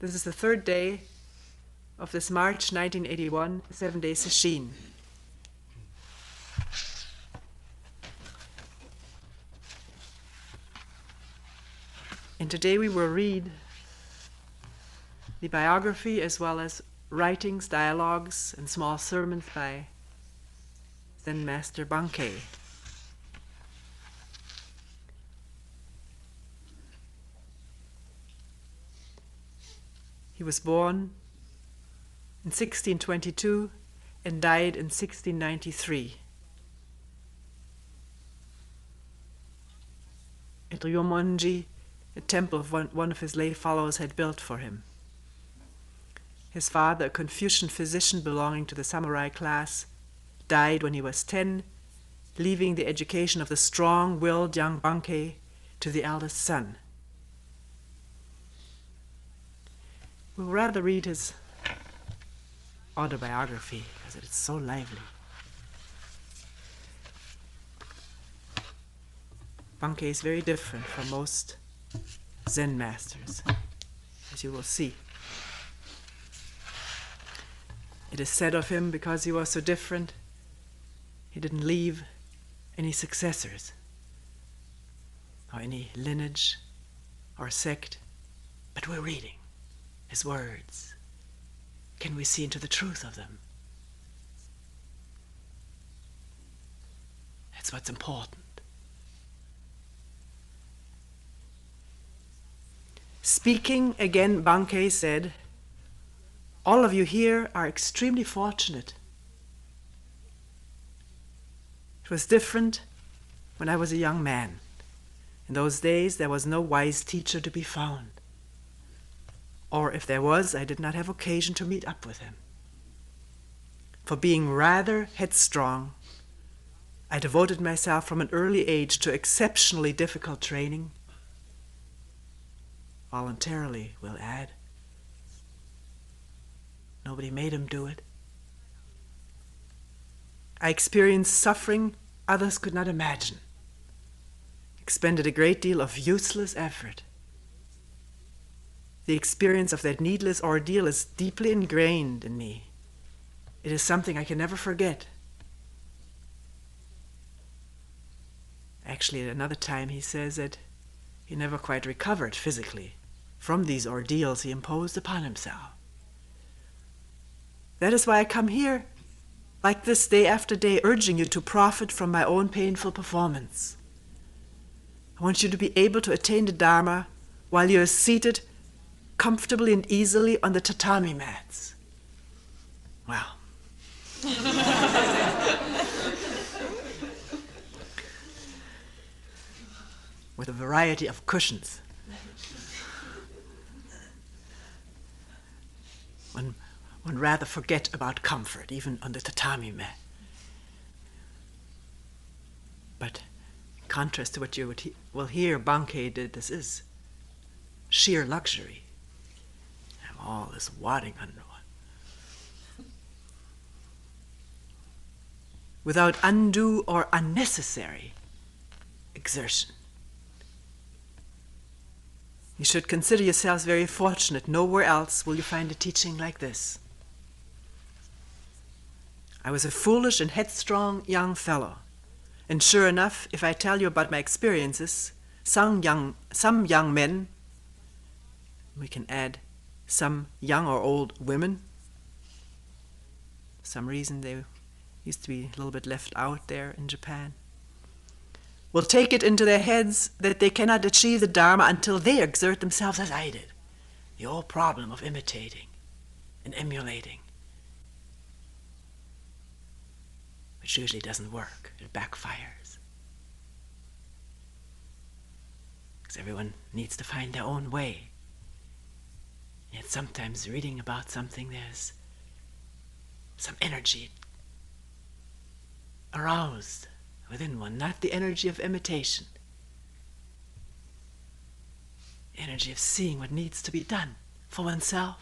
This is the third day of this March 1981 7-day sesshin. And today we will read the biography as well as writings, dialogues, and small sermons by Zen Master Bankei. He was born in 1622 and died in 1693 at Ryomonji, a temple one of his lay followers had built for him. His father, a Confucian physician belonging to the samurai class, died when he was 10, leaving the education of the strong-willed young Bankei to the eldest son. We'll rather read his autobiography because it is so lively. Bankei is very different from most Zen masters, as you will see. It is said of him, because he was so different, he didn't leave any successors, or any lineage or sect, but we're reading his words. Can we see into the truth of them? That's what's important. Speaking again, Bankei said, "All of you here are extremely fortunate. It was different when I was a young man. In those days there was no wise teacher to be found. Or if there was, I did not have occasion to meet up with him. For being rather headstrong, I devoted myself from an early age to exceptionally difficult training. Voluntarily, we'll add. Nobody made him do it. I experienced suffering others could not imagine. Expended a great deal of useless effort. The experience of that needless ordeal is deeply ingrained in me. It is something I can never forget." Actually, at another time he says that he never quite recovered physically from these ordeals he imposed upon himself. "That is why I come here, like this, day after day, urging you to profit from my own painful performance. I want you to be able to attain the Dharma while you are seated comfortably and easily on the tatami mats." Wow. With a variety of cushions. One rather forget about comfort, even on the tatami mat. But in contrast to what you will hear Bankei did, this is sheer luxury. Have all this wadding under one. Without undue or unnecessary exertion. You should consider yourselves very fortunate. Nowhere else will you find a teaching like this. I was a foolish and headstrong young fellow, and sure enough, if I tell you about my experiences, some young men, we can add some young or old women, for some reason they used to be a little bit left out there in Japan, will take it into their heads that they cannot achieve the Dharma until they exert themselves as I did. The old problem of imitating and emulating, which usually doesn't work. It backfires. Because everyone needs to find their own way. Yet sometimes reading about something, there's some energy aroused within one, not the energy of imitation. The energy of seeing what needs to be done for oneself.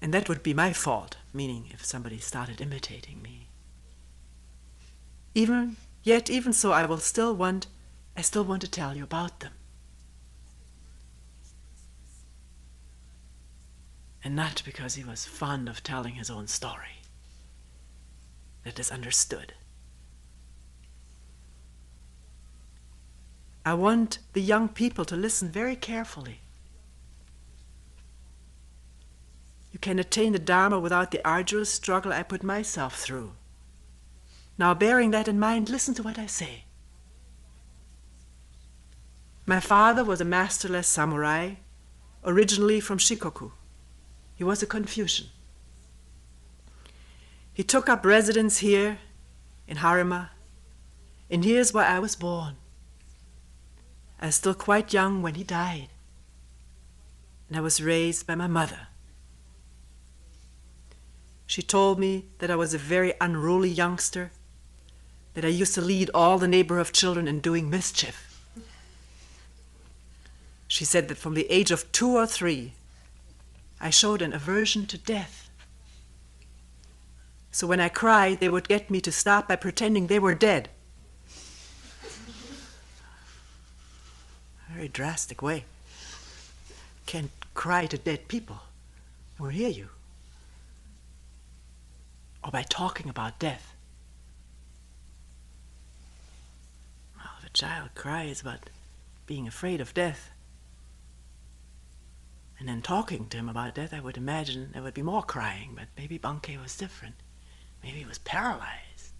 And that would be my fault, meaning if somebody started imitating me. Even so, I will still want I still want to tell you about them. And not because he was fond of telling his own story. That is understood. I want the young people to listen very carefully. You can attain the Dharma without the arduous struggle I put myself through. Now, bearing that in mind, listen to what I say. My father was a masterless samurai, originally from Shikoku. He was a Confucian. He took up residence here in Harima, and here's where I was born. I was still quite young when he died, and I was raised by my mother. She told me that I was a very unruly youngster, that I used to lead all the neighborhood of children in doing mischief. She said that from the age of 2 or 3, I showed an aversion to death. So when I cried, they would get me to stop by pretending they were dead. A very drastic way. Can't cry to dead people. They won't hear you. Or by talking about death. Well, if a child cries about being afraid of death, and then talking to him about death, I would imagine there would be more crying, but maybe Bankei was different. Maybe he was paralyzed.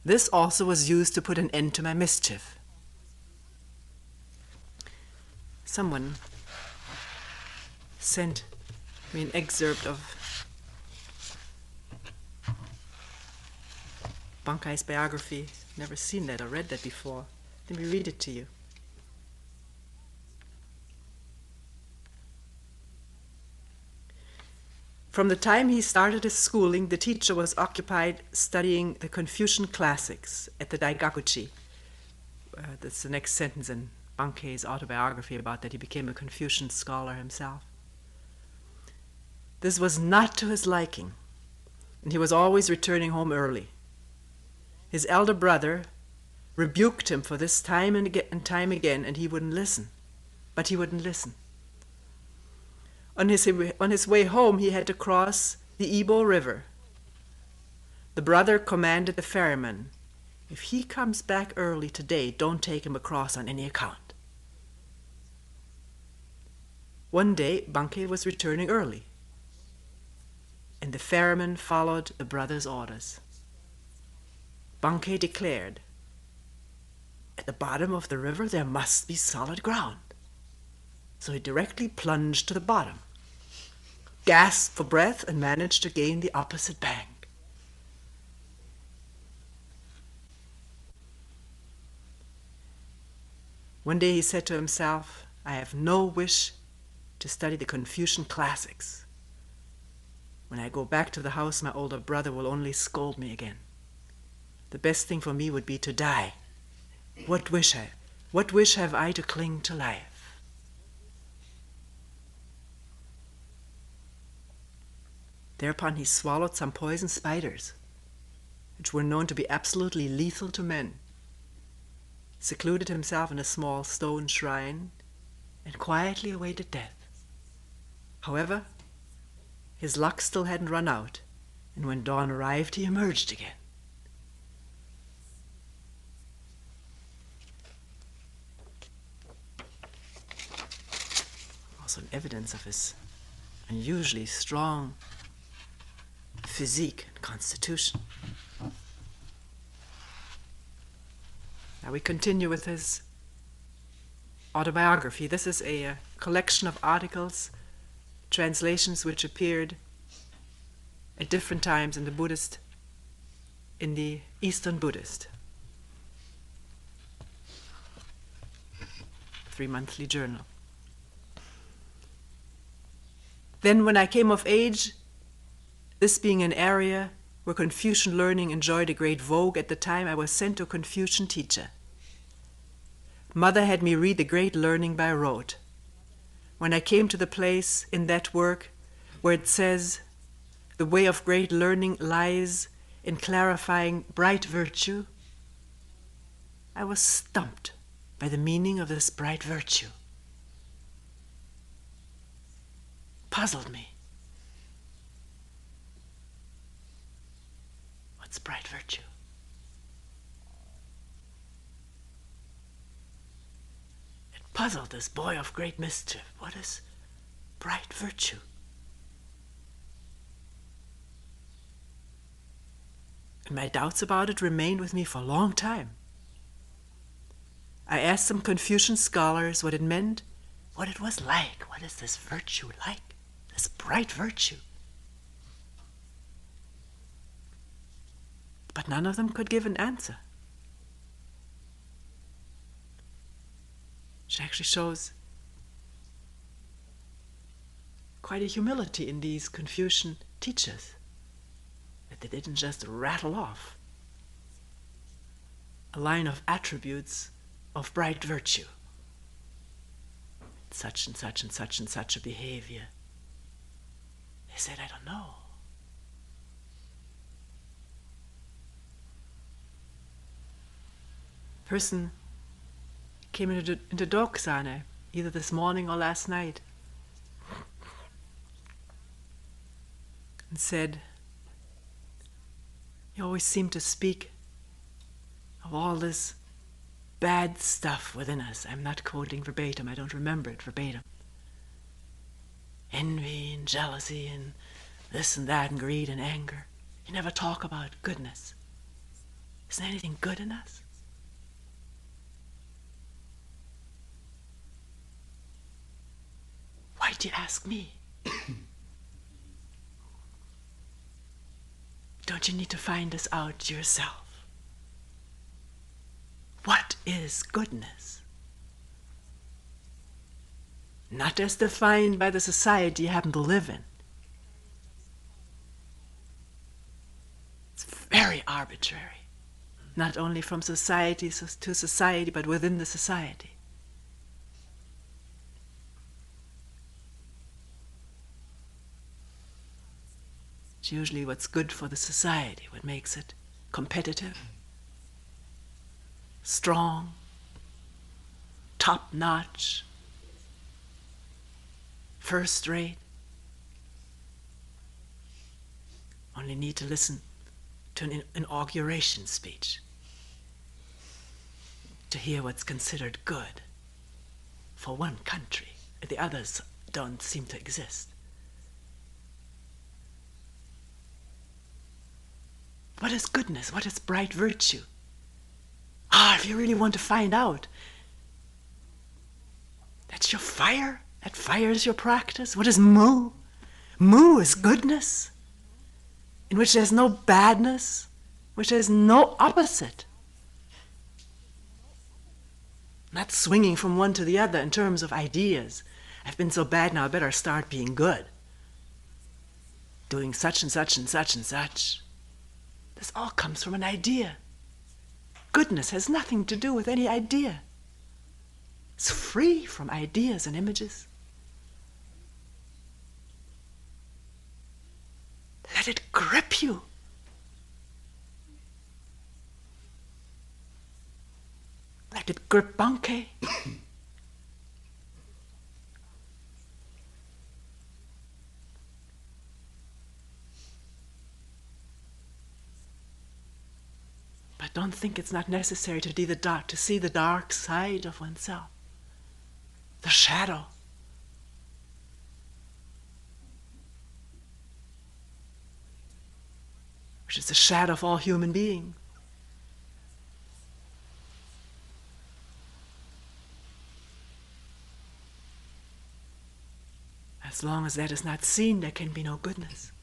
This also was used to put an end to my mischief. Someone sent me an excerpt of Bankei's biography. Never seen that or read that before. Let me read it to you. From the time he started his schooling, the teacher was occupied studying the Confucian classics at the Daigakuchi. That's the next sentence in Bankei's autobiography about that he became a Confucian scholar himself. This was not to his liking, and he was always returning home early. His elder brother rebuked him for this time and time again, and he wouldn't listen. But he wouldn't listen. On his way home, he had to cross the Ibo River. The brother commanded the ferryman, "If he comes back early today, don't take him across on any account." One day, Bankei was returning early, and the ferryman followed the brother's orders. Bankei declared, "At the bottom of the river there must be solid ground." So he directly plunged to the bottom, gasped for breath, and managed to gain the opposite bank. One day he said to himself, "I have no wish to study the Confucian classics. When I go back to the house, my older brother will only scold me again. The best thing for me would be to die. What wish have I to cling to life?" Thereupon he swallowed some poison spiders, which were known to be absolutely lethal to men, secluded himself in a small stone shrine, and quietly awaited death. However, his luck still hadn't run out, and when dawn arrived, he emerged again. Also an evidence of his unusually strong physique and constitution. Now we continue with his autobiography. This is a collection of articles, translations which appeared at different times in the Eastern Buddhist 3-monthly journal. Then when I came of age, this being an area where Confucian learning enjoyed a great vogue at the time, I was sent to a Confucian teacher. Mother had me read the great learning by rote. When I came to the place in that work where it says, the way of great learning lies in clarifying bright virtue, I was stumped by the meaning of this bright virtue. Puzzled me. What's bright virtue? It puzzled this boy of great mischief. What is bright virtue? And my doubts about it remained with me for a long time. I asked some Confucian scholars what it meant, what it was like. What is this virtue like? This bright virtue. But none of them could give an answer. Which actually shows quite a humility in these Confucian teachers, that they didn't just rattle off a line of attributes of bright virtue. Such and such and such and such a behavior. They said, I don't know. Person came into Doksane either this morning or last night and said, you always seem to speak of all this bad stuff within us. I'm not quoting verbatim, I don't remember it verbatim. Envy and jealousy and this and that and greed and anger. You never talk about goodness. Isn't there anything good in us? Why do you ask me? Don't you need to find this out yourself? What is goodness? Not as defined by the society you happen to live in. It's very arbitrary. Not only from society to society, but within the society. It's usually what's good for the society, what makes it competitive, strong, top-notch, first-rate. Only need to listen to an inauguration speech to hear what's considered good for one country. The others don't seem to exist. What is goodness? What is bright virtue? If you really want to find out, that's your fire. That fire is your practice. What is mu? Mu is goodness, in which there's no badness, which there's no opposite. Not swinging from one to the other in terms of ideas. I've been so bad now, I better start being good. Doing such and such and such and such. This all comes from an idea. Goodness has nothing to do with any idea. It's free from ideas and images. Let it grip you. Let it grip Bankei. But don't think it's not necessary to see the dark side of oneself. The shadow. Which is the shadow of all human beings. As long as that is not seen, there can be no goodness.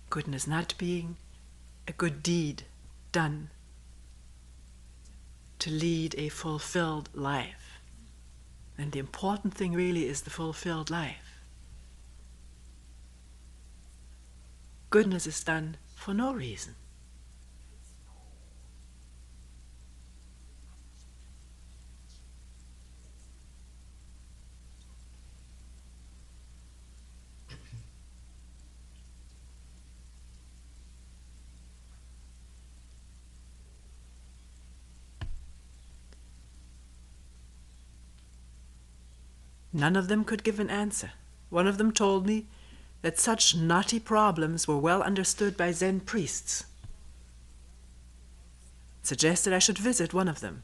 Goodness not being a good deed done to lead a fulfilled life. And the important thing really is the fulfilled life. Goodness is done for no reason. None of them could give an answer. One of them told me that such knotty problems were well understood by Zen priests. Suggested I should visit one of them.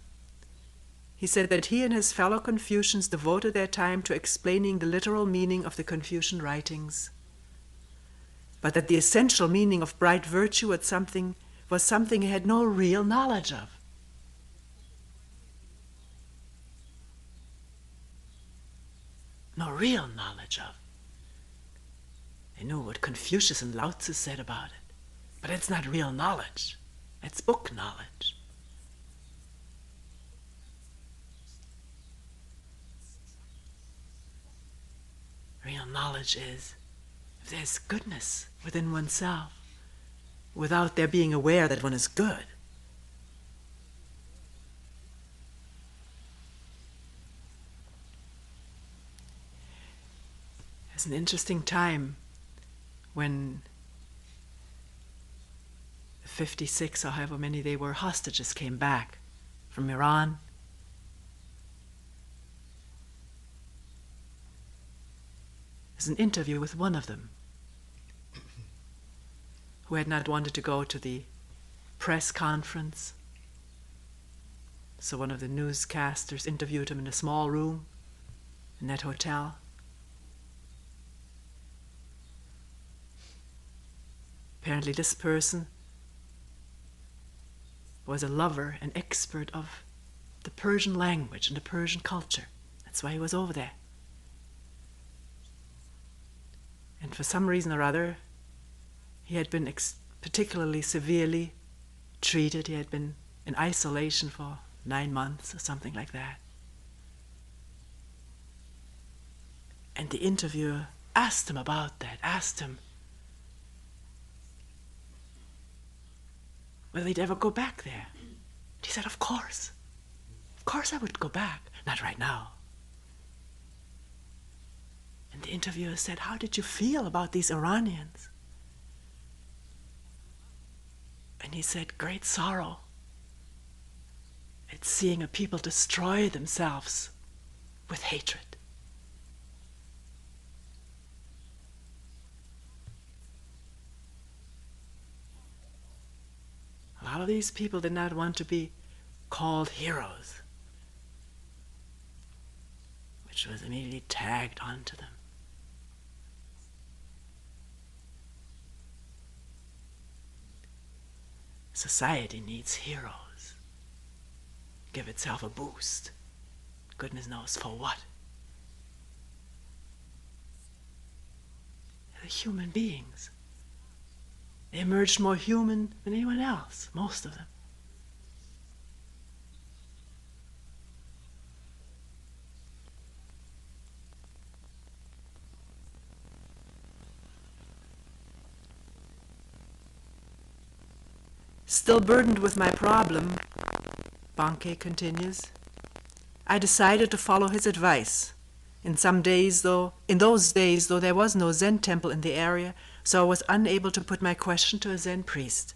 He said that he and his fellow Confucians devoted their time to explaining the literal meaning of the Confucian writings, but that the essential meaning of bright virtue was something he had no real knowledge of. No real knowledge of. They knew what Confucius and Lao Tzu said about it, but it's not real knowledge. It's book knowledge. Real knowledge is if there's goodness within oneself, without there being aware that one is good. It's an interesting time when 56 or however many they were hostages came back from Iran. There's an interview with one of them who had not wanted to go to the press conference. So one of the newscasters interviewed him in a small room in that hotel. Apparently this person was a lover and expert of the Persian language and the Persian culture. That's why he was over there. And for some reason or other, he had been particularly severely treated. He had been in isolation for 9 months or something like that. And the interviewer asked him about that, asked him whether he'd ever go back there. And he said, of course I would go back. Not right now. And the interviewer said, how did you feel about these Iranians? And he said, great sorrow at seeing a people destroy themselves with hatred. A lot of these people did not want to be called heroes, which was immediately tagged onto them. Society needs heroes. Give itself a boost. Goodness knows for what. They're human beings. They emerged more human than anyone else, most of them. Still burdened with my problem, Bankei continues, I decided to follow his advice. In those days, though there was no Zen temple in the area, so I was unable to put my question to a Zen priest.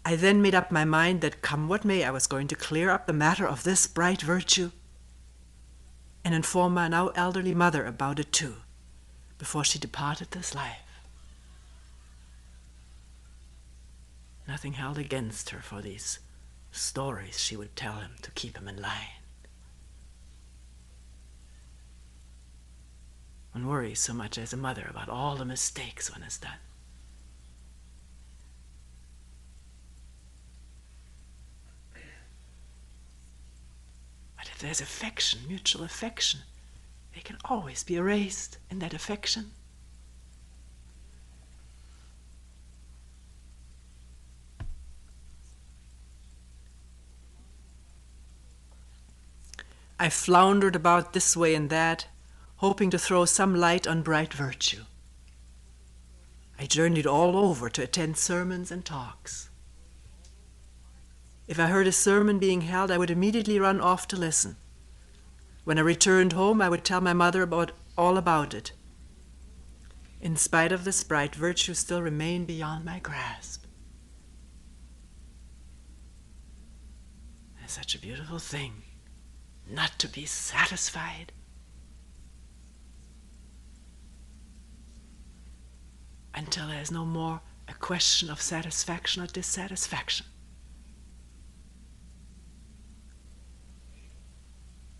I then made up my mind that come what may, I was going to clear up the matter of this bright virtue and inform my now elderly mother about it too, before she departed this life. Nothing held against her for these stories she would tell him to keep him in line. One worries so much as a mother about all the mistakes one has done. But if there's affection, mutual affection, they can always be erased in that affection. I floundered about this way and that, hoping to throw some light on bright virtue. I journeyed all over to attend sermons and talks. If I heard a sermon being held, I would immediately run off to listen. When I returned home, I would tell my mother all about it. In spite of this, bright virtue still remained beyond my grasp. It's such a beautiful thing not to be satisfied until there is no more a question of satisfaction or dissatisfaction.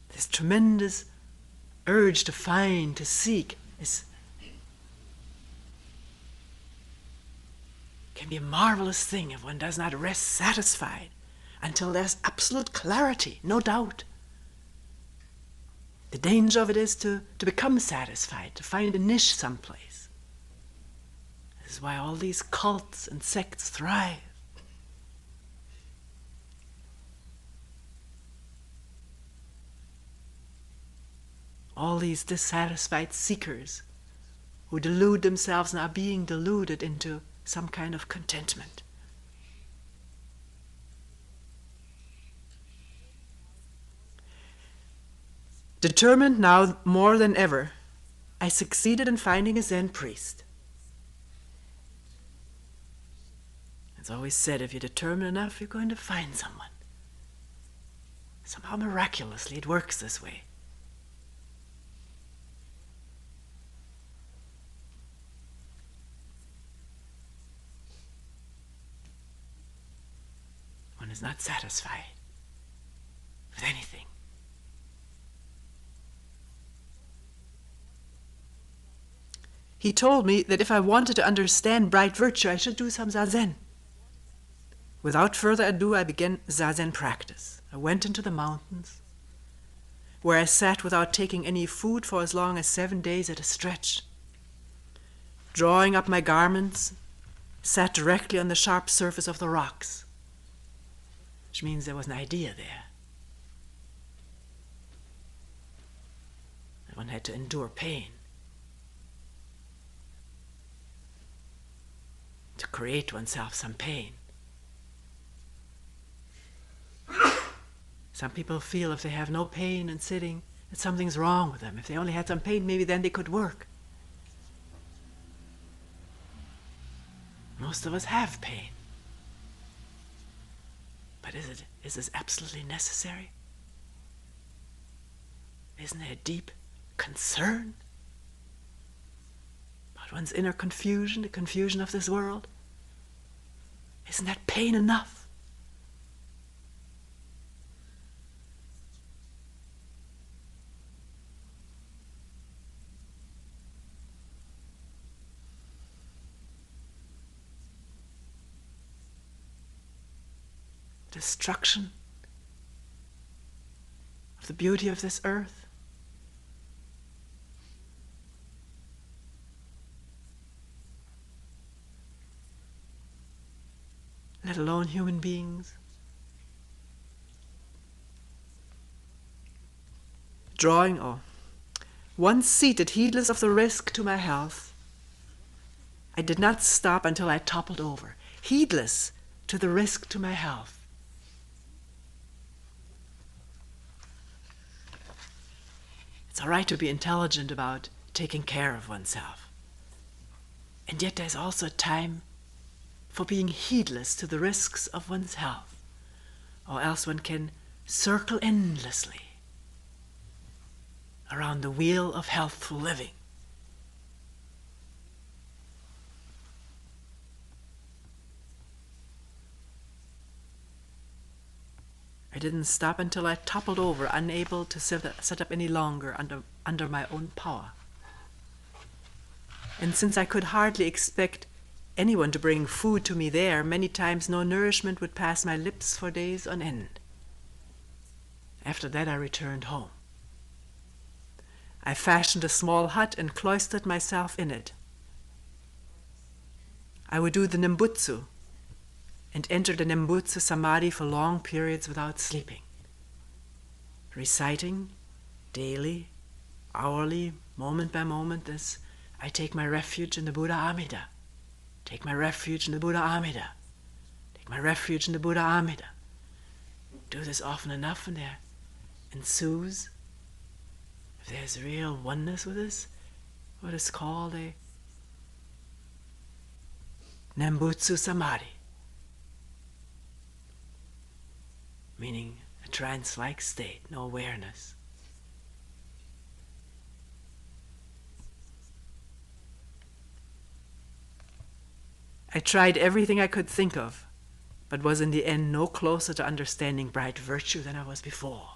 This tremendous urge to find, to seek, can be a marvelous thing if one does not rest satisfied until there's absolute clarity, no doubt. The danger of it is to become satisfied, to find a niche someplace. This is why all these cults and sects thrive. All these dissatisfied seekers who delude themselves and are being deluded into some kind of contentment. Determined now more than ever, I succeeded in finding a Zen priest. It's always said, if you're determined enough, you're going to find someone. Somehow miraculously it works this way. One is not satisfied with anything. He told me that if I wanted to understand bright virtue, I should do some zazen. Without further ado, I began zazen practice. I went into the mountains, where I sat without taking any food for as long as 7 days at a stretch. Drawing up my garments, sat directly on the sharp surface of the rocks, which means there was an idea there. That one had to endure pain to create oneself some pain. Some people feel if they have no pain in sitting, that something's wrong with them. If they only had some pain, maybe then they could work. Most of us have pain. But is this absolutely necessary? Isn't there a deep concern about one's inner confusion, the confusion of this world? Isn't that pain enough? Destruction of the beauty of this earth. Let alone human beings. Once seated, heedless of the risk to my health, I did not stop until I toppled over, heedless to the risk to my health. It's all right to be intelligent about taking care of oneself. And yet there's also a time for being heedless to the risks of one's health, or else one can circle endlessly around the wheel of healthful living. I didn't stop until I toppled over, unable to sit up any longer under my own power. And since I could hardly expect anyone to bring food to me there, many times no nourishment would pass my lips for days on end. After that I returned home. I fashioned a small hut and cloistered myself in it. I would do the Nembutsu, and enter the Nembutsu Samadhi for long periods without sleeping, reciting daily, hourly, moment by moment, this: I take my refuge in the Buddha Amida, take my refuge in the Buddha Amida, take my refuge in the Buddha Amida. Do this often enough and there ensues, if there's real oneness with this, what is called a Nembutsu Samadhi, meaning a trance-like state, no awareness. I tried everything I could think of, but was in the end no closer to understanding bright virtue than I was before.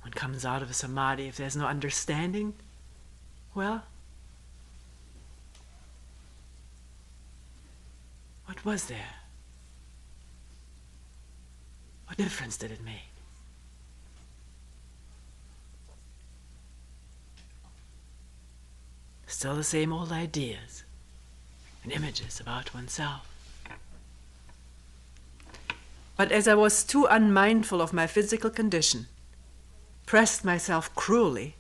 One comes out of a samadhi, if there's no understanding, well, what was there? What difference did it make? Still the same old ideas and images about oneself. But as I was too unmindful of my physical condition, pressed myself cruelly,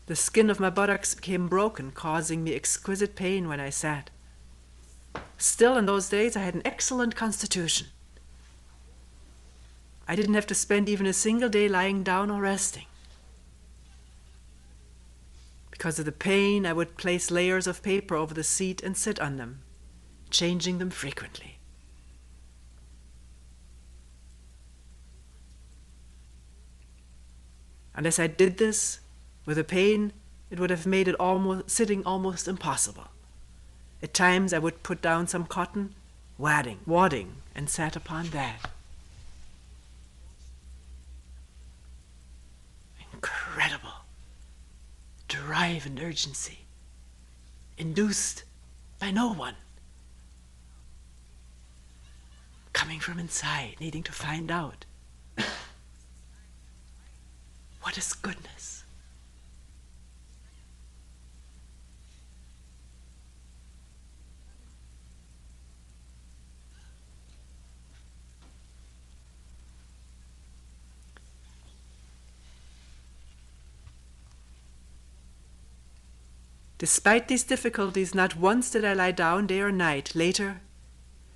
the skin of my buttocks became broken, causing me exquisite pain when I sat. Still, in those days, I had an excellent constitution. I didn't have to spend even a single day lying down or resting. Because of the pain, I would place layers of paper over the seat and sit on them, changing them frequently. Unless I did this with the pain, it would have made it sitting almost impossible. At times I would put down some cotton, wadding, and sat upon that. Incredible drive and urgency, induced by no one, coming from inside, needing to find out what is goodness. Despite these difficulties, not once did I lie down day or night. Later,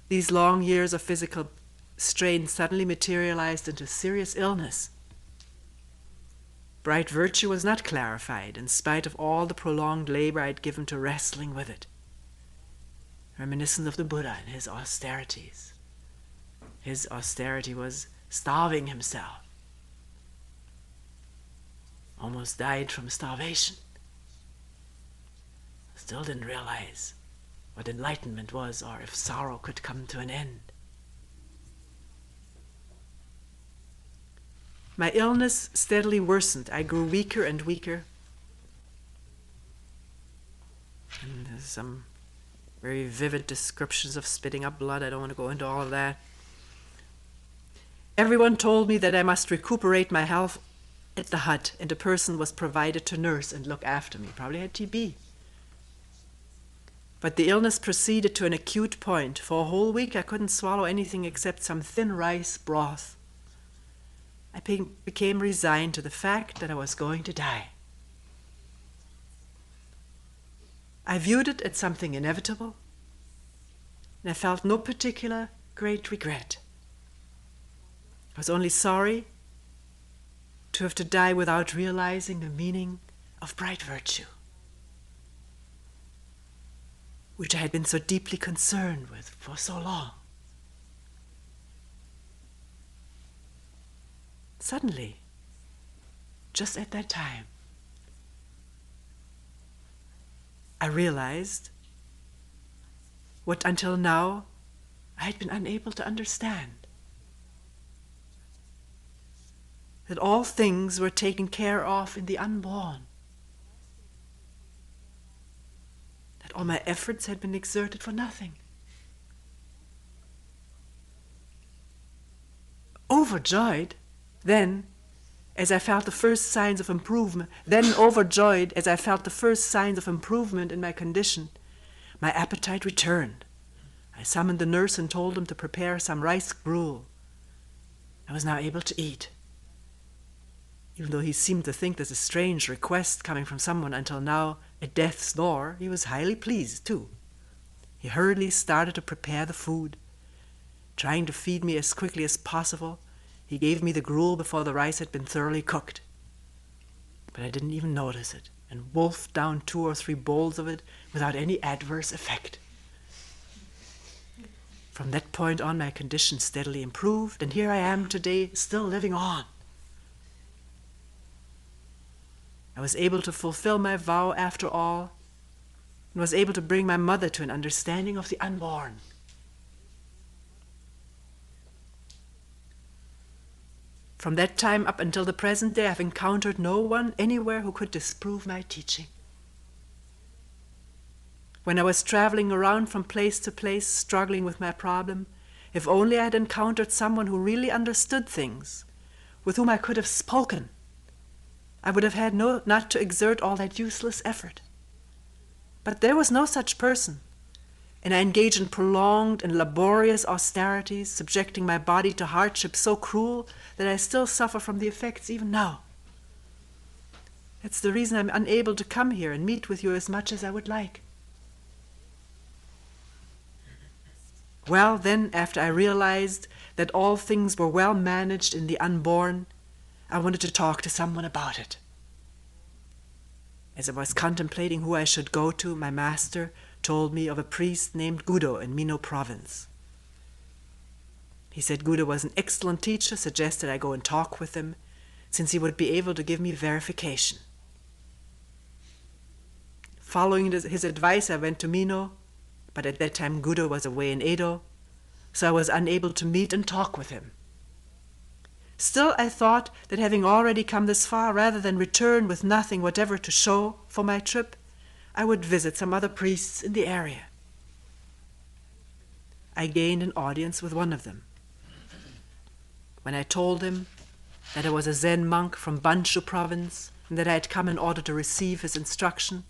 these long years of physical strain suddenly materialized into serious illness. Bright virtue was not clarified, in spite of all the prolonged labor I had given to wrestling with it. Reminiscent of the Buddha and his austerities. His austerity was starving himself. Almost died from starvation. Still didn't realize what enlightenment was, or if sorrow could come to an end. My illness steadily worsened. I grew weaker and weaker. And there's some very vivid descriptions of spitting up blood. I don't want to go into all of that. Everyone told me that I must recuperate my health at the hut, and a person was provided to nurse and look after me. Probably had TB. But the illness proceeded to an acute point. For a whole week I couldn't swallow anything except some thin rice broth. I became resigned to the fact that I was going to die. I viewed it as something inevitable, and I felt no particular great regret. I was only sorry to have to die without realizing the meaning of bright virtue, which I had been so deeply concerned with for so long. Suddenly, just at that time, I realized what until now I had been unable to understand. That all things were taken care of in the unborn. That all my efforts had been exerted for nothing. Overjoyed, then, as I felt the first signs of improvement, in my condition, my appetite returned. I summoned the nurse and told him to prepare some rice gruel. I was now able to eat. Even though he seemed to think this a strange request coming from someone until now at death's door, he was highly pleased too. He hurriedly started to prepare the food. Trying to feed me as quickly as possible, he gave me the gruel before the rice had been thoroughly cooked. But I didn't even notice it, and wolfed down 2 or 3 bowls of it without any adverse effect. From that point on, my condition steadily improved, and here I am today, still living on. I was able to fulfill my vow after all, and was able to bring my mother to an understanding of the unborn. From that time up until the present day, I've encountered no one anywhere who could disprove my teaching. When I was traveling around from place to place, struggling with my problem, if only I had encountered someone who really understood things, with whom I could have spoken, I would have had not to exert all that useless effort. But there was no such person, and I engaged in prolonged and laborious austerities, subjecting my body to hardships so cruel that I still suffer from the effects even now. That's the reason I'm unable to come here and meet with you as much as I would like. Well, then, after I realized that all things were well managed in the unborn, I wanted to talk to someone about it. As I was contemplating who I should go to, my master told me of a priest named Gudo in Mino province. He said Gudo was an excellent teacher, suggested I go and talk with him, since he would be able to give me verification. Following his advice, I went to Mino, but at that time Gudo was away in Edo, so I was unable to meet and talk with him. Still, I thought that having already come this far, rather than return with nothing whatever to show for my trip, I would visit some other priests in the area. I gained an audience with one of them. When I told him that I was a Zen monk from Banshu province and that I had come in order to receive his instruction,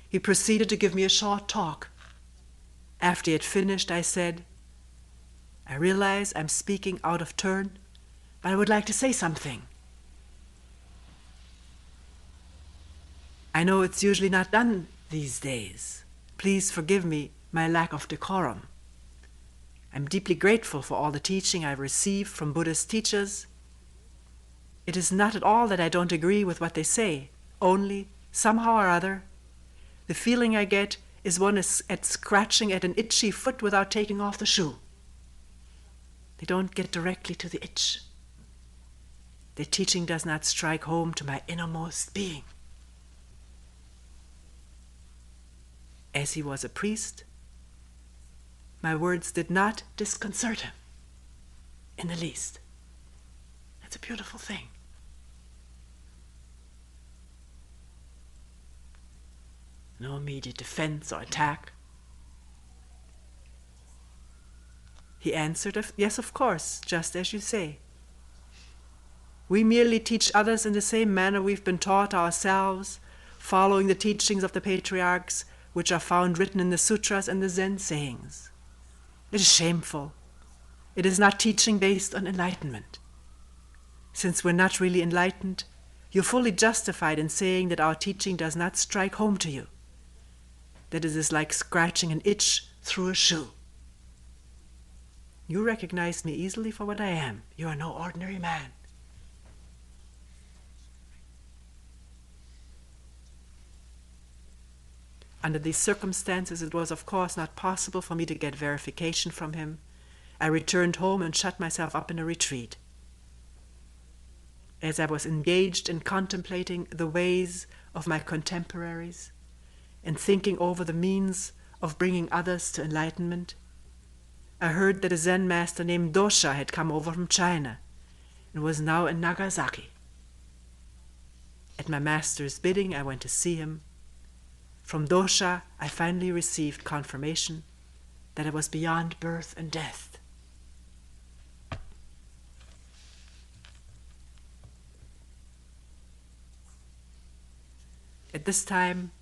he proceeded to give me a short talk. After he had finished, I said, "I realize I'm speaking out of turn, but I would like to say something. I know it's usually not done these days. Please forgive me my lack of decorum. I'm deeply grateful for all the teaching I've received from Buddhist teachers. It is not at all that I don't agree with what they say, only, somehow or other, the feeling I get is one is at scratching at an itchy foot without taking off the shoe. They don't get directly to the itch. Their teaching does not strike home to my innermost being." As he was a priest, my words did not disconcert him in the least. That's a beautiful thing. No immediate defense or attack. He answered, "Yes, of course, just as you say. We merely teach others in the same manner we've been taught ourselves, following the teachings of the patriarchs, which are found written in the sutras and the Zen sayings. It is shameful. It is not teaching based on enlightenment. Since we're not really enlightened, you're fully justified in saying that our teaching does not strike home to you, that it is like scratching an itch through a shoe. You recognize me easily for what I am. You are no ordinary man." Under these circumstances, it was of course not possible for me to get verification from him. I returned home and shut myself up in a retreat. As I was engaged in contemplating the ways of my contemporaries and thinking over the means of bringing others to enlightenment, I heard that a Zen master named Dosha had come over from China and was now in Nagasaki. At my master's bidding, I went to see him. From Dosha, I finally received confirmation that I was beyond birth and death. At this time,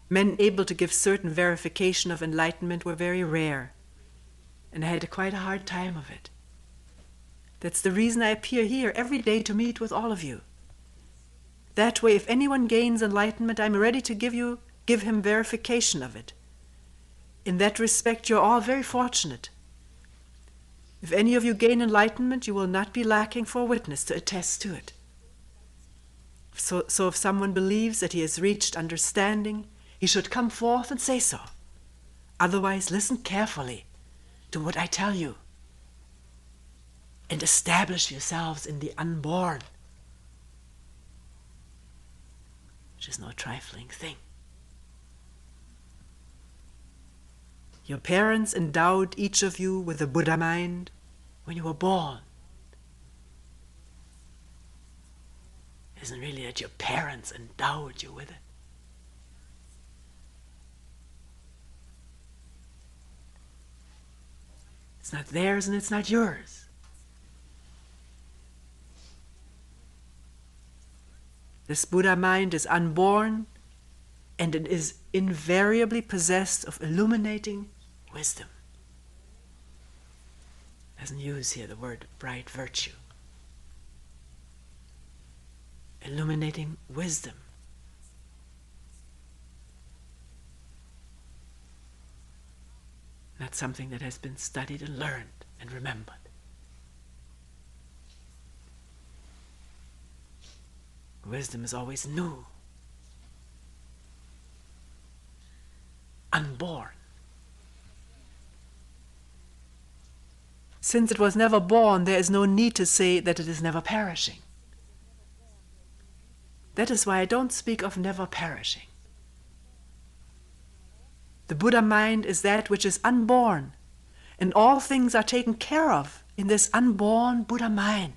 men able to give certain verification of enlightenment were very rare, and I had quite a hard time of it. That's the reason I appear here every day to meet with all of you. That way, if anyone gains enlightenment, I'm ready to give him verification of it. In that respect, you're all very fortunate. If any of you gain enlightenment, you will not be lacking for a witness to attest to it. So if someone believes that he has reached understanding, he should come forth and say so. Otherwise, listen carefully to what I tell you and establish yourselves in the unborn. which is no trifling thing. Your parents endowed each of you with a Buddha mind when you were born. It isn't really that your parents endowed you with it. It's not theirs and it's not yours. This Buddha mind is unborn, and it is invariably possessed of illuminating wisdom. It doesn't use here the word bright virtue. Illuminating wisdom. That's something that has been studied and learned and remembered. Wisdom is always new, unborn. Since it was never born, there is no need to say that it is never perishing. That is why I don't speak of never perishing. The Buddha mind is that which is unborn, and all things are taken care of in this unborn Buddha mind.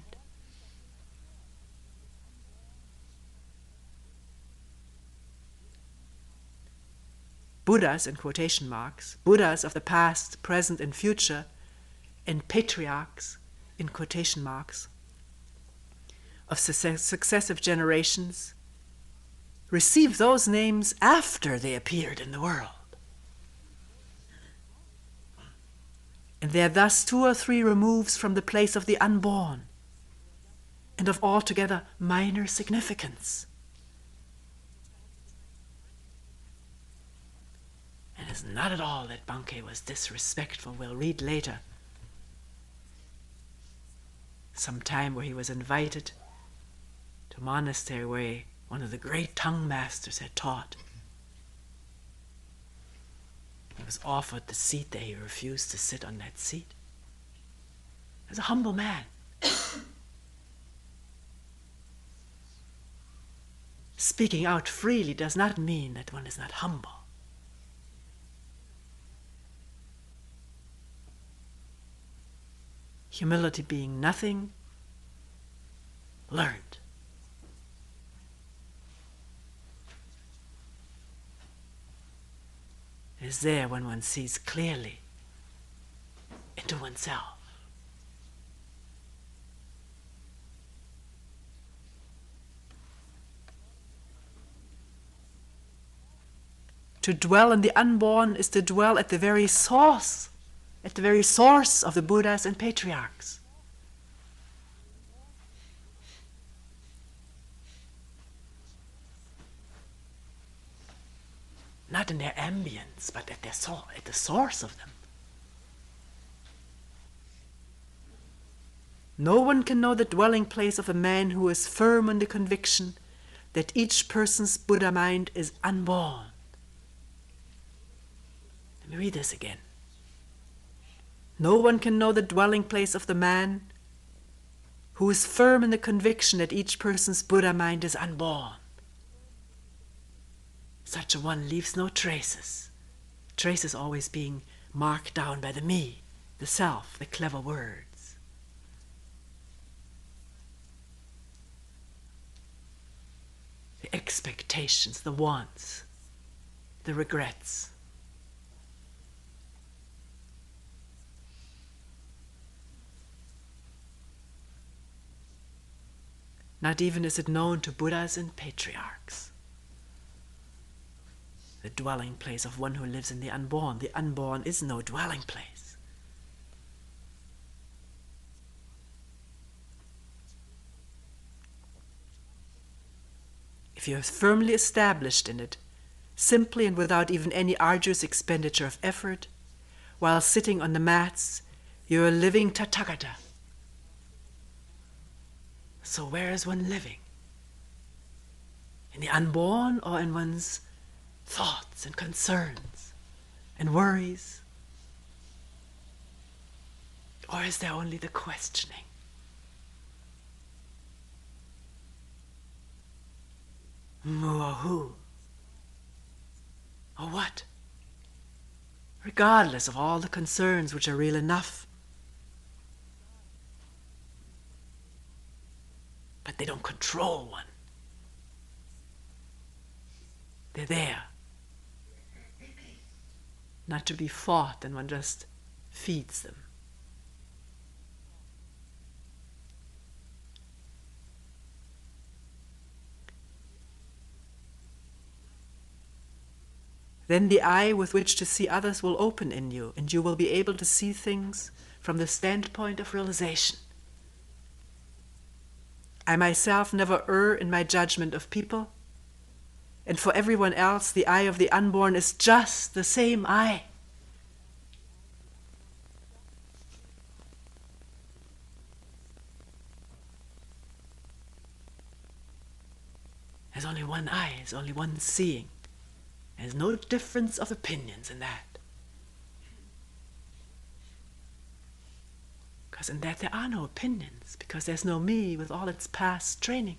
Buddhas, in quotation marks, Buddhas of the past, present, and future, and patriarchs, in quotation marks, of successive generations, received those names after they appeared in the world. And they are thus 2 or 3 removes from the place of the unborn, and of altogether minor significance. And it's not at all that Bankei was disrespectful. We'll read later some time where he was invited to a monastery where one of the great tongue masters had taught. He was offered the seat there. He refused to sit on that seat. He was a humble man. Speaking out freely does not mean that one is not humble. Humility being nothing learned. It is there when one sees clearly into oneself. To dwell in the unborn is to dwell at the very source of the Buddhas and patriarchs. Not in their ambience, but at the source of them. No one can know the dwelling place of a man who is firm in the conviction that each person's Buddha mind is unborn. Let me read this again. No one can know the dwelling place of the man who is firm in the conviction that each person's Buddha mind is unborn. Such a one leaves no traces. Traces always being marked down by the me, the self, the clever words. The expectations, the wants, the regrets. Not even is it known to Buddhas and patriarchs. The dwelling place of one who lives in the unborn. The unborn is no dwelling place. If you are firmly established in it, simply and without even any arduous expenditure of effort, while sitting on the mats, you are living Tathagata. So where is one living? In the unborn or in one's thoughts and concerns and worries? Or is there only the questioning? or who, or what, regardless of all the concerns which are real enough. But they don't control one. They're there, not to be fought, and one just feeds them. Then the eye with which to see others will open in you, and you will be able to see things from the standpoint of realization. I myself never err in my judgment of people, and for everyone else the eye of the unborn is just the same eye. There's only one eye, there's only one seeing. There's no difference of opinions in that. Because in that there are no opinions, because there's no me with all its past training.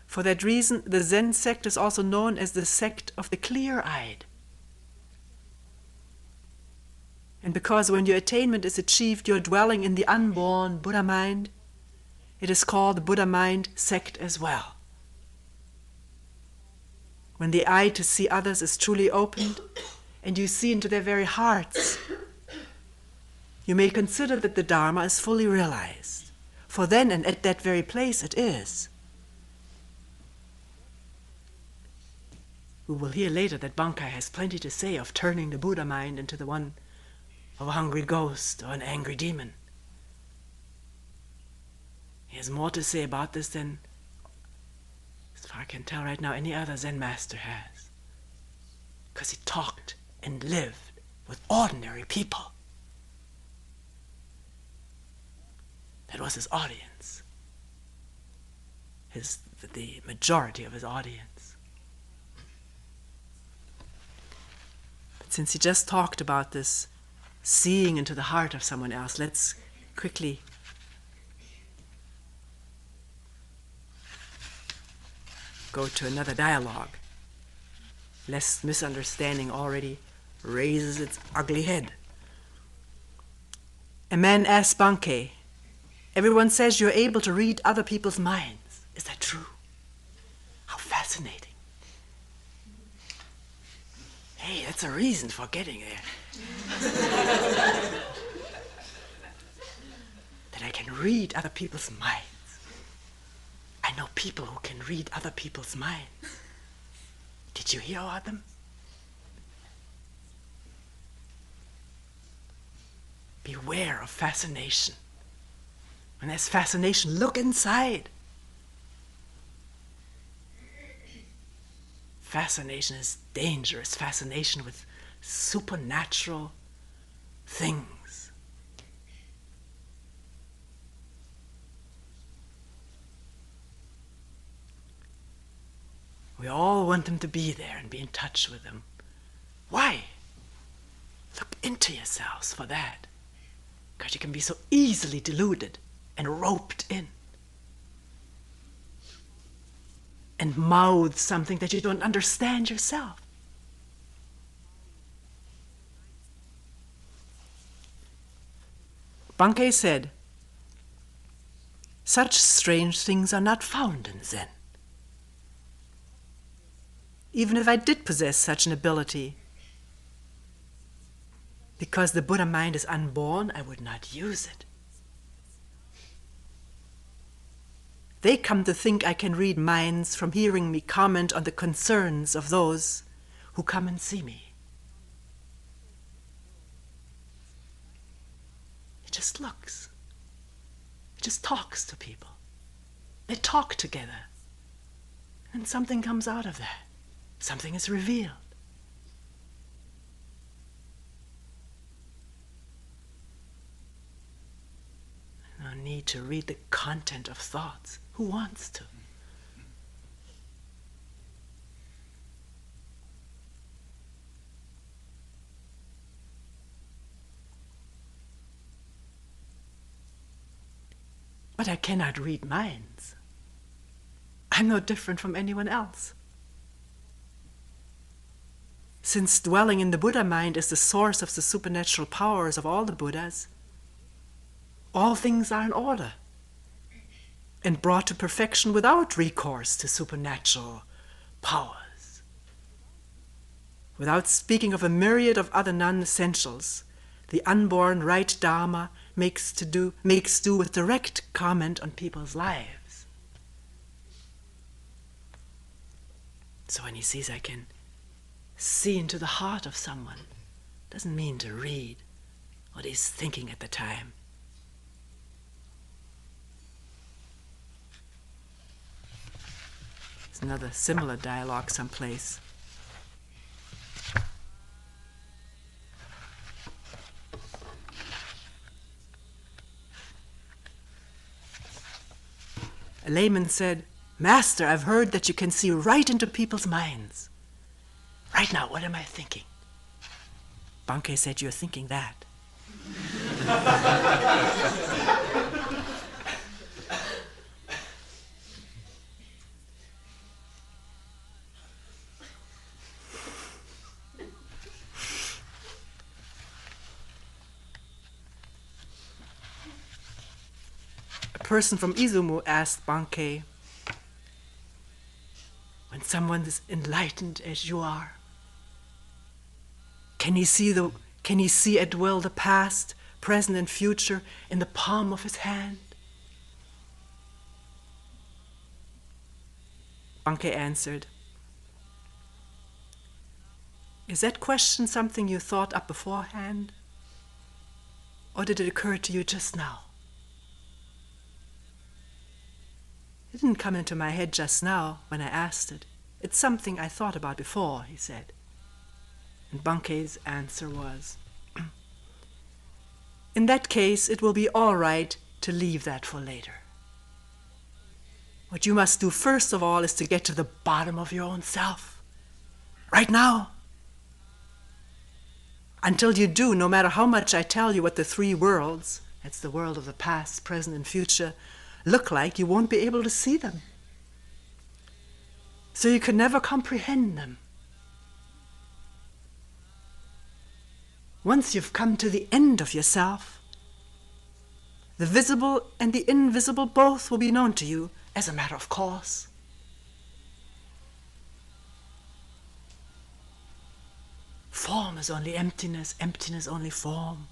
For that reason, the Zen sect is also known as the sect of the clear-eyed. And because when your attainment is achieved, you're dwelling in the unborn Buddha mind, it is called the Buddha mind sect as well. When the eye to see others is truly opened, and you see into their very hearts, you may consider that the Dharma is fully realized. For then and at that very place it is. We will hear later that Bankei has plenty to say of turning the Buddha mind into the one of a hungry ghost or an angry demon. He has more to say about this than, as far as I can tell right now, any other Zen master has. Because he talked and lived with ordinary people. That was his audience. The majority of his audience. But since he just talked about this seeing into the heart of someone else, let's quickly go to another dialogue, lest misunderstanding already raises its ugly head. A man asked Bankei, "Everyone says you're able to read other people's minds. Is that true? How fascinating. Hey, that's a reason for getting there. That I can read other people's minds. I know people who can read other people's minds. Did you hear about them? Beware of fascination. When there's fascination, look inside. Fascination is dangerous. Fascination with supernatural things. We all want them to be there and be in touch with them. Why? Look into yourselves for that. Because you can be so easily deluded and roped in. And mouth something that you don't understand yourself. Bankei said, "Such strange things are not found in Zen. Even if I did possess such an ability, because the Buddha mind is unborn, I would not use it. They come to think I can read minds from hearing me comment on the concerns of those who come and see me. He just looks. He just talks to people. They talk together. And something comes out of that. Something is revealed. No need to read the content of thoughts. Who wants to? But I cannot read minds. I'm no different from anyone else. Since dwelling in the Buddha mind is the source of the supernatural powers of all the Buddhas, all things are in order and brought to perfection without recourse to supernatural powers. Without speaking of a myriad of other non-essentials, the unborn right Dharma makes do with direct comment on people's lives. So when he says I can see into the heart of someone, doesn't mean to read what he's thinking at the time. There's another similar dialogue someplace. A layman said, "Master, I've heard that you can see right into people's minds. Right now, what am I thinking?" Bankei said, "You're thinking that." A person from Izumo asked Bankei, when someone is enlightened as you are, can he see at will the past, present, and future in the palm of his hand? Bankei answered, "Is that question something you thought up beforehand? Or did it occur to you just now?" "It didn't come into my head just now when I asked it. It's something I thought about before," he said. And Bankei's answer was, "In that case, it will be all right to leave that for later. What you must do first of all is to get to the bottom of your own self. Right now. Until you do, no matter how much I tell you what the three worlds, that's the world of the past, present, and future, look like, you won't be able to see them. So you can never comprehend them. Once you've come to the end of yourself, the visible and the invisible both will be known to you as a matter of course. Form is only emptiness, emptiness only form.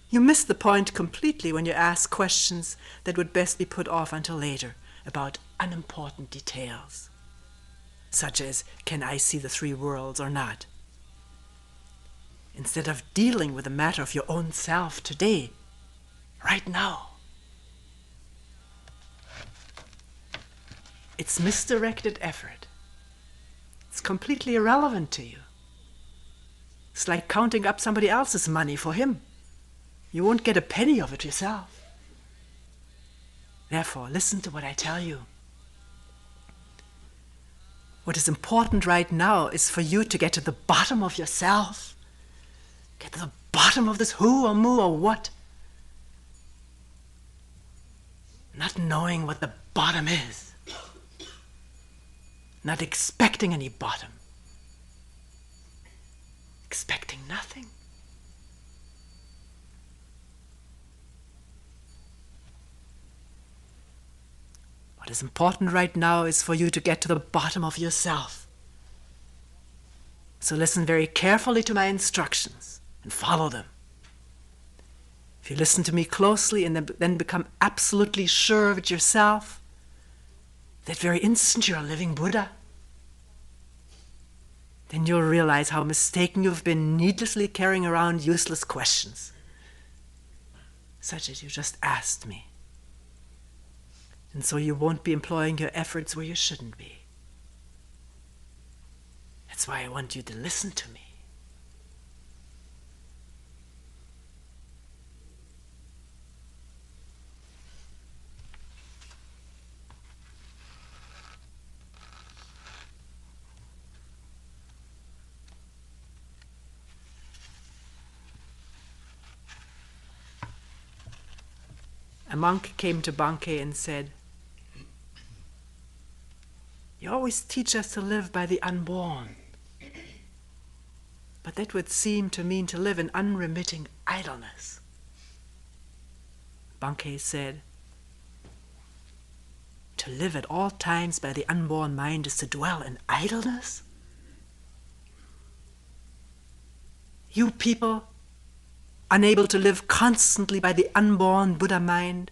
You miss the point completely when you ask questions that would best be put off until later about unimportant details, such as, can I see the three worlds or not? Instead of dealing with the matter of your own self today, right now. It's misdirected effort. It's completely irrelevant to you. It's like counting up somebody else's money for him. You won't get a penny of it yourself. Therefore, listen to what I tell you. What is important right now is for you to get to the bottom of yourself. Get to the bottom of this who or moo or what. Not knowing what the bottom is. Not expecting any bottom. Expecting nothing. What is important right now is for you to get to the bottom of yourself. So listen very carefully to my instructions and follow them. If you listen to me closely and then become absolutely sure of it yourself, that very instant you're a living Buddha, then you'll realize how mistaken you've been needlessly carrying around useless questions, such as you just asked me. And so you won't be employing your efforts where you shouldn't be. That's why I want you to listen to me. A monk came to Bankei and said, "You always teach us to live by the unborn, but that would seem to mean to live in unremitting idleness." Bankei said, "To live at all times by the unborn mind is to dwell in idleness? You people, unable to live constantly by the unborn Buddha mind,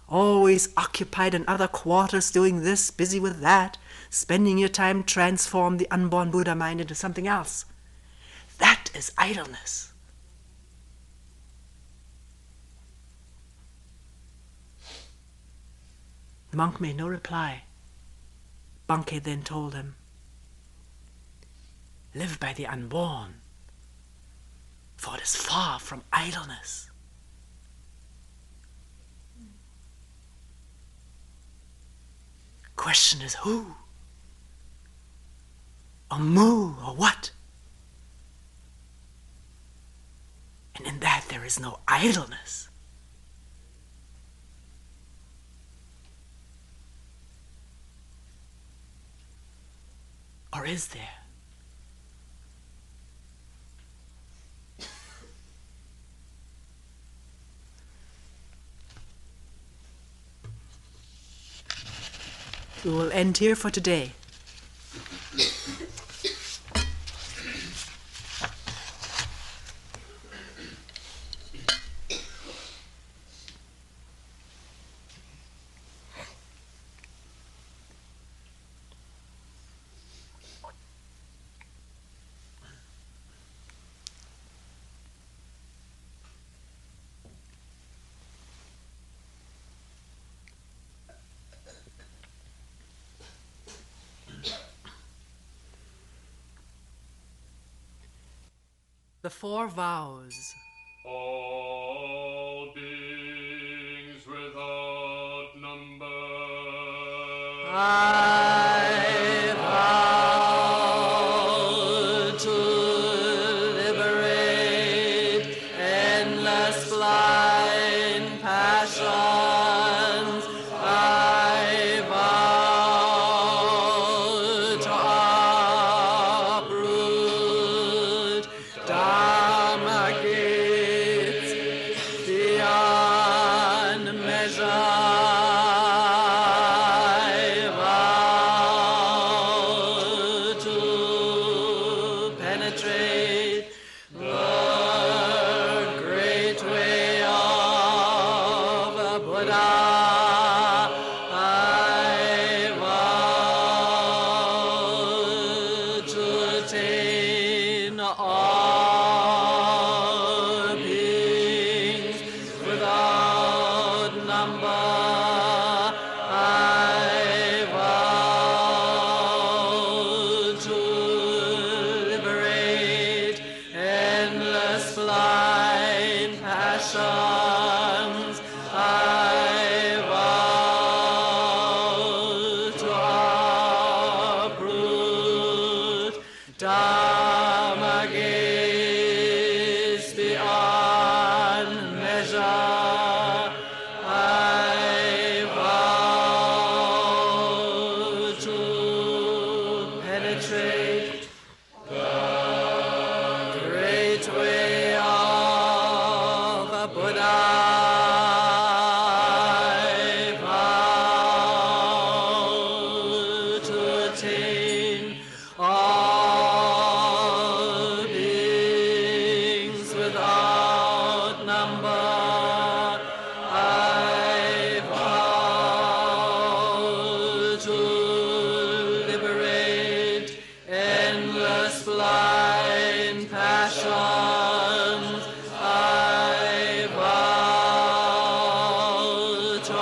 always occupied in other quarters doing this, busy with that, spending your time transform the unborn Buddha mind into something else. That is idleness." The monk made no reply. Bankei then told him, "Live by the unborn, for it is far from idleness." Question is who? Or mu, or what? And in that there is no idleness. Or is there? We will end here for today. The four vows. All beings without number. I vow to liberate endless blind passions. I vow to uproot Dharma gates beyond measure. I vow to penetrate the great way of Buddha. I vow to attain all beings without number. I vow to liberate endless blind passions. I vow to uproot Dharma gates beyond measure. I vow to penetrate the great way of Buddha. I vow to attain all beings without number. I vow to liberate endless blind passions. I vow to